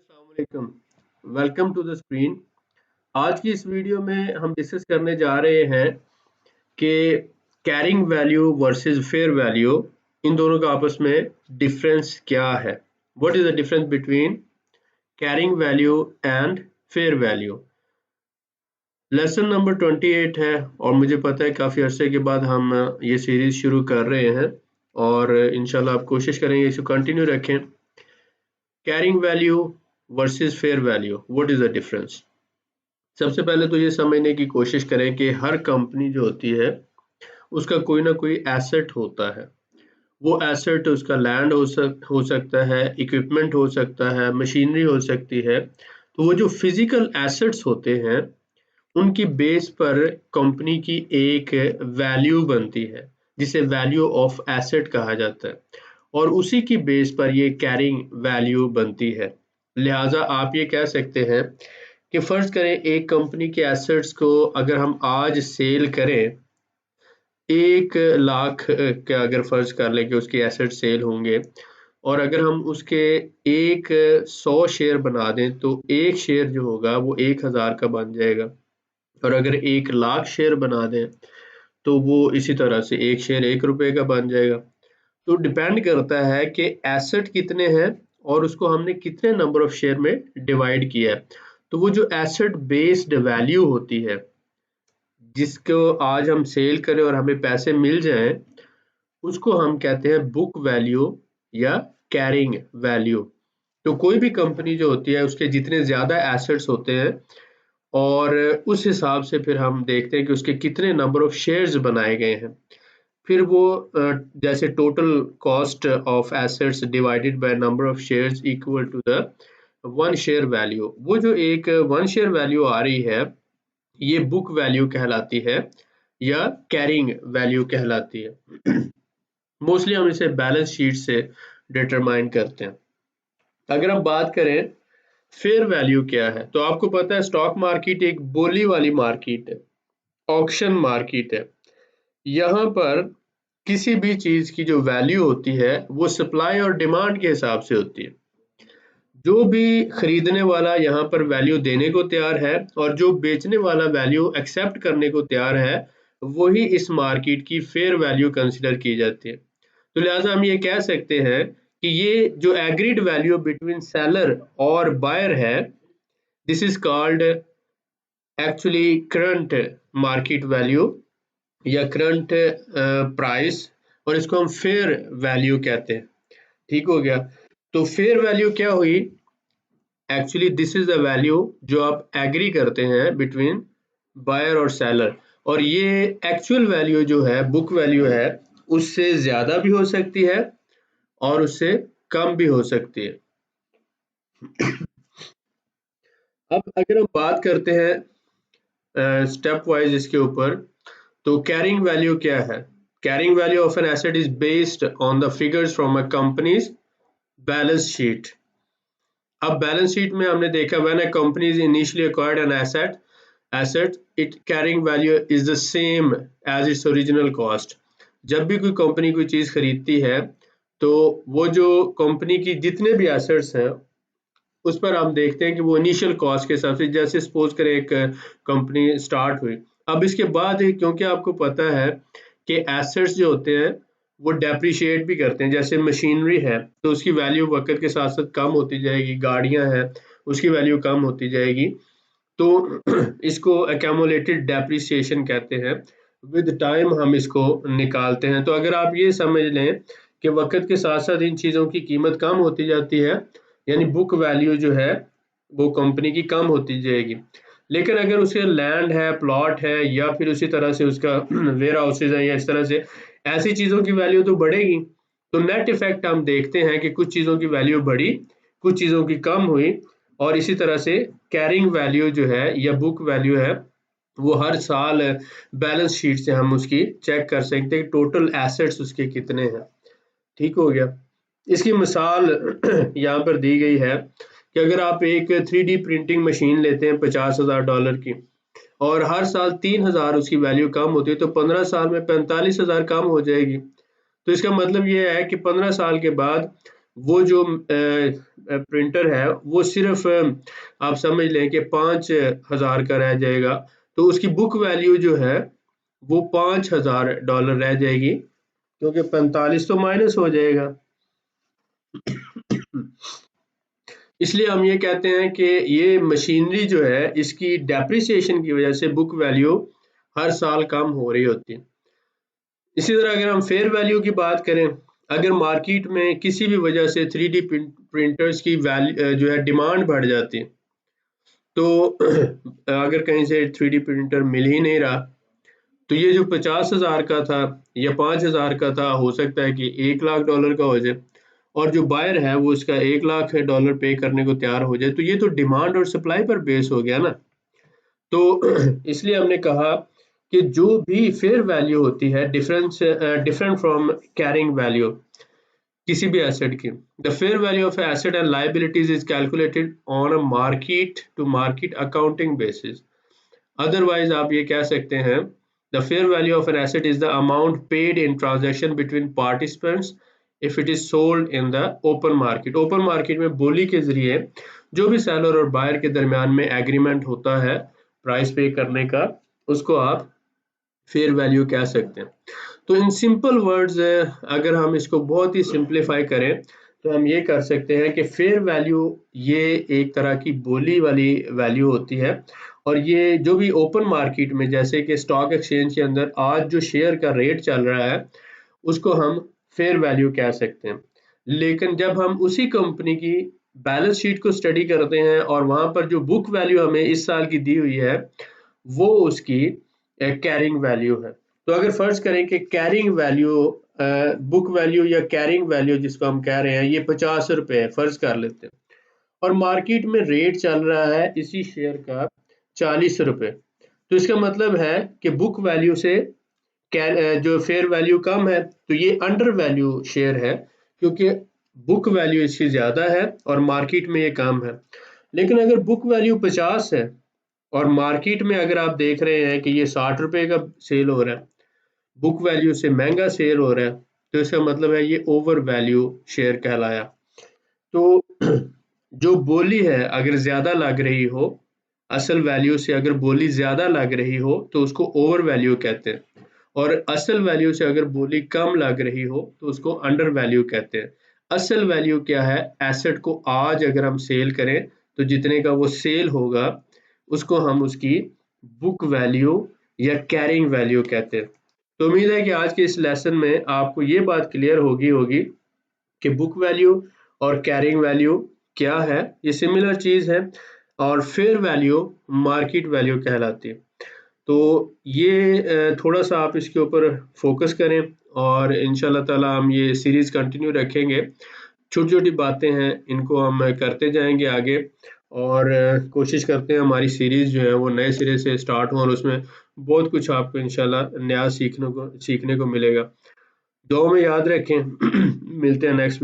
अस्सलाम वालेकुम। Welcome to the screen. आज की इस वीडियो में हम डिस्कस करने जा रहे हैं कि carrying value versus fair value, इन दोनों का आपस में डिफरेंस क्या है। What is the difference between carrying value and fair value. Lesson number 28 है और मुझे पता है काफ़ी अरसे के बाद हम ये सीरीज शुरू कर रहे हैं और इंशाल्लाह आप कोशिश करेंगे इसको कंटिन्यू रखें। Carrying value versus fair value, what is the difference. सबसे पहले तो ये समझने की कोशिश करें कि हर कंपनी जो होती है उसका कोई ना कोई एसेट होता है। वो एसेट उसका लैंड हो सकता है, इक्विपमेंट हो सकता है, मशीनरी हो सकती है। तो वो जो फिजिकल एसेट्स होते हैं उनकी बेस पर कंपनी की एक वैल्यू बनती है जिसे वैल्यू ऑफ एसेट कहा जाता है और उसी की बेस पर ये कैरिंग वैल्यू बनती है। लिहाजा आप ये कह सकते हैं कि फर्ज करें एक कंपनी के एसेट्स को अगर हम आज सेल करें 1 लाख का, अगर फर्ज कर लें कि उसके एसेट सेल होंगे और अगर हम उसके 100 शेयर बना दें तो एक शेयर जो होगा वो 1000 का बन जाएगा और अगर 1 लाख शेयर बना दें तो वो इसी तरह से एक शेयर 1 रुपए का बन जाएगा। तो डिपेंड करता है कि एसेट कितने हैं और उसको हमने कितने नंबर ऑफ शेयर में डिवाइड किया है। तो वो जो एसेट बेस्ड वैल्यू होती है जिसको आज हम सेल करें और हमें पैसे मिल जाएं उसको हम कहते हैं बुक वैल्यू या कैरिंग वैल्यू। तो कोई भी कंपनी जो होती है उसके जितने ज्यादा एसेट्स होते हैं और उस हिसाब से फिर हम देखते हैं कि उसके कितने नंबर ऑफ शेयर्स बनाए गए हैं। फिर वो जैसे total cost of assets divided by number of shares equal to the 1 share value. वो जो एक 1 शेयर वैल्यू आ रही है ये बुक वैल्यू कहलाती है या कैरिंग वैल्यू कहलाती है। मोस्टली हम इसे बैलेंस शीट से डिटरमाइन करते हैं। अगर हम बात करें फेयर वैल्यू क्या है तो आपको पता है स्टॉक मार्केट एक बोली वाली मार्केट है, ऑक्शन मार्केट है। यहाँ पर किसी भी चीज की जो वैल्यू होती है वो सप्लाई और डिमांड के हिसाब से होती है। जो भी खरीदने वाला यहाँ पर वैल्यू देने को तैयार है और जो बेचने वाला वैल्यू एक्सेप्ट करने को तैयार है वही इस मार्केट की फेयर वैल्यू कंसिडर की जाती है। तो लिहाजा हम ये कह सकते हैं कि ये जो एग्रीड वैल्यू बिटवीन सेलर और बायर है this is called actually current market value या करंट प्राइस और इसको हम फेयर वैल्यू कहते हैं। ठीक हो गया। तो फेयर वैल्यू क्या हुई, actually this is the value जो आप एग्री करते हैं बिटवीन बायर और सेलर और ये एक्चुअल वैल्यू जो है बुक वैल्यू है उससे ज्यादा भी हो सकती है और उससे कम भी हो सकती है। अब अगर हम बात करते हैं स्टेप वाइज इसके ऊपर तो कैरिंग वैल्यू क्या है। Carrying value of an asset is based on the figures from a company's balance sheet. अब बैलेंस शीट में हमने देखा when a company is initially acquired an asset it carrying value is the same as its original cost. जब भी कोई company कोई चीज खरीदती है तो वो जो कंपनी की जितने भी एसेट्स हैं उस पर हम देखते हैं कि वो इनिशियल कॉस्ट के हिसाब से, जैसे सपोज करें एक कंपनी स्टार्ट हुई, अब इसके बाद क्योंकि आपको पता है कि एसेट्स जो होते हैं वो डेप्रिशिएट भी करते हैं। जैसे मशीनरी है तो उसकी वैल्यू वक्त के साथ साथ कम होती जाएगी, गाड़ियां हैं उसकी वैल्यू कम होती जाएगी। तो इसको एक्यूमुलेटेड डेप्रिसिएशन कहते हैं। विद टाइम हम इसको निकालते हैं। तो अगर आप ये समझ लें कि वक्त के साथ साथ इन चीज़ों की कीमत कम होती जाती है यानी बुक वैल्यू जो है वो कंपनी की कम होती जाएगी। लेकिन अगर उसके लैंड है, प्लॉट है या फिर उसी तरह से उसका वेयर हाउसेज है या इस तरह से ऐसी चीज़ों की वैल्यू तो बढ़ेगी। तो नेट इफेक्ट हम देखते हैं कि कुछ चीज़ों की वैल्यू बढ़ी, कुछ चीज़ों की कम हुई और इसी तरह से कैरिंग वैल्यू जो है या बुक वैल्यू है वो हर साल बैलेंस शीट से हम उसकी चेक कर सकते हैं टोटल एसेट्स उसके कितने हैं। ठीक हो गया। इसकी मिसाल यहाँ पर दी गई है कि अगर आप एक 3D प्रिंटिंग मशीन लेते हैं $50,000 की और हर साल 3000 उसकी वैल्यू कम होती है तो 15 साल में 45,000 कम हो जाएगी। तो इसका मतलब ये है कि 15 साल के बाद वो जो प्रिंटर है वो सिर्फ आप समझ लें कि 5,000 का रह जाएगा, तो उसकी बुक वैल्यू जो है वो $5,000 रह जाएगी, क्योंकि 45 तो माइनस हो जाएगा। इसलिए हम ये कहते हैं कि ये मशीनरी जो है इसकी डेप्रिसिएशन की वजह से बुक वैल्यू हर साल कम हो रही होती है। इसी तरह अगर हम फेयर वैल्यू की बात करें, अगर मार्केट में किसी भी वजह से 3D प्रिंटर्स की वैल्यू जो है डिमांड बढ़ जाती है, तो अगर कहीं से 3D प्रिंटर मिल ही नहीं रहा, तो ये जो 50,000 का था या 5,000 का था, हो सकता है कि $1,00,000 का हो जाए, और जो बायर है वो इसका $1,00,000 पे करने को तैयार हो जाए। तो ये तो डिमांड और सप्लाई पर बेस हो गया ना। तो इसलिए हमने कहा कि जो भी फेयर वैल्यू होती है डिफरेंट फ्रॉम कैरिंग वैल्यू किसी भी एसेट की, the fair value of asset and liabilities is calculated on a market to market accounting basis. Otherwise आप ये कह सकते हैं, the fair value of an asset is the amount paid in transaction between participants if it is sold in the open market. Open market में बोली के जरिए जो भी सेलर और बायर के दरमियान में एग्रीमेंट होता है प्राइस पे करने का, उसको आप फेयर वैल्यू कह सकते हैं। तो इन सिंपल वर्ड्स अगर हम इसको बहुत ही सिंप्लीफाई करें तो हम ये कर सकते हैं कि फेयर वैल्यू ये एक तरह की बोली वाली वैल्यू होती है, और ये जो भी ओपन मार्केट में जैसे कि स्टॉक एक्सचेंज के अंदर आज जो शेयर का रेट चल रहा है उसको हम फेयर वैल्यू कह सकते हैं। लेकिन जब हम उसी कंपनी की बैलेंस शीट को स्टडी करते हैं और वहां पर जो बुक वैल्यू हमें इस साल की दी हुई है वो उसकी कैरिंग वैल्यू है। तो अगर फर्ज करें कि कैरिंग वैल्यू बुक वैल्यू या कैरिंग वैल्यू जिसको हम कह रहे हैं ये 50 रुपए है, फर्ज कर लेते हैं, और मार्केट में रेट चल रहा है इसी शेयर का 40 रुपए, तो इसका मतलब है कि बुक वैल्यू से जो फेयर वैल्यू कम है, तो ये अंडर वैल्यू शेयर है, क्योंकि बुक वैल्यू इसकी ज्यादा है और मार्केट में ये कम है। लेकिन अगर बुक वैल्यू 50 है और मार्केट में अगर आप देख रहे हैं कि ये 60 रुपए का सेल हो रहा है, बुक वैल्यू से महंगा शेयर हो रहा है, तो इसका मतलब है ये ओवर वैल्यू शेयर कहलाया। तो जो बोली है अगर ज्यादा लग रही हो, असल वैल्यू से अगर बोली ज्यादा लग रही हो तो उसको ओवर वैल्यू कहते हैं, और असल वैल्यू से अगर बोली कम लग रही हो तो उसको अंडर वैल्यू कहते हैं। असल वैल्यू क्या है, एसेट को आज अगर हम सेल करें तो जितने का वो सेल होगा उसको हम उसकी बुक वैल्यू या कैरिंग वैल्यू कहते हैं। तो उम्मीद है कि आज के इस लेसन में आपको ये बात क्लियर होगी होगी कि बुक वैल्यू और कैरिंग वैल्यू क्या है, ये सिमिलर चीज है, और फेयर वैल्यू मार्केट वैल्यू कहलाती है। तो ये थोड़ा सा आप इसके ऊपर फोकस करें, और इंशाल्लाह ताला हम ये सीरीज कंटिन्यू रखेंगे। छोटी छोटी बातें हैं इनको हम करते जाएंगे आगे, और कोशिश करते हैं हमारी सीरीज जो है वो नए सिरे से स्टार्ट हो और उसमें बहुत कुछ आपको इंशाल्लाह नया सीखने को मिलेगा। दुआ में याद रखें। मिलते हैं नेक्स्ट वीडियो।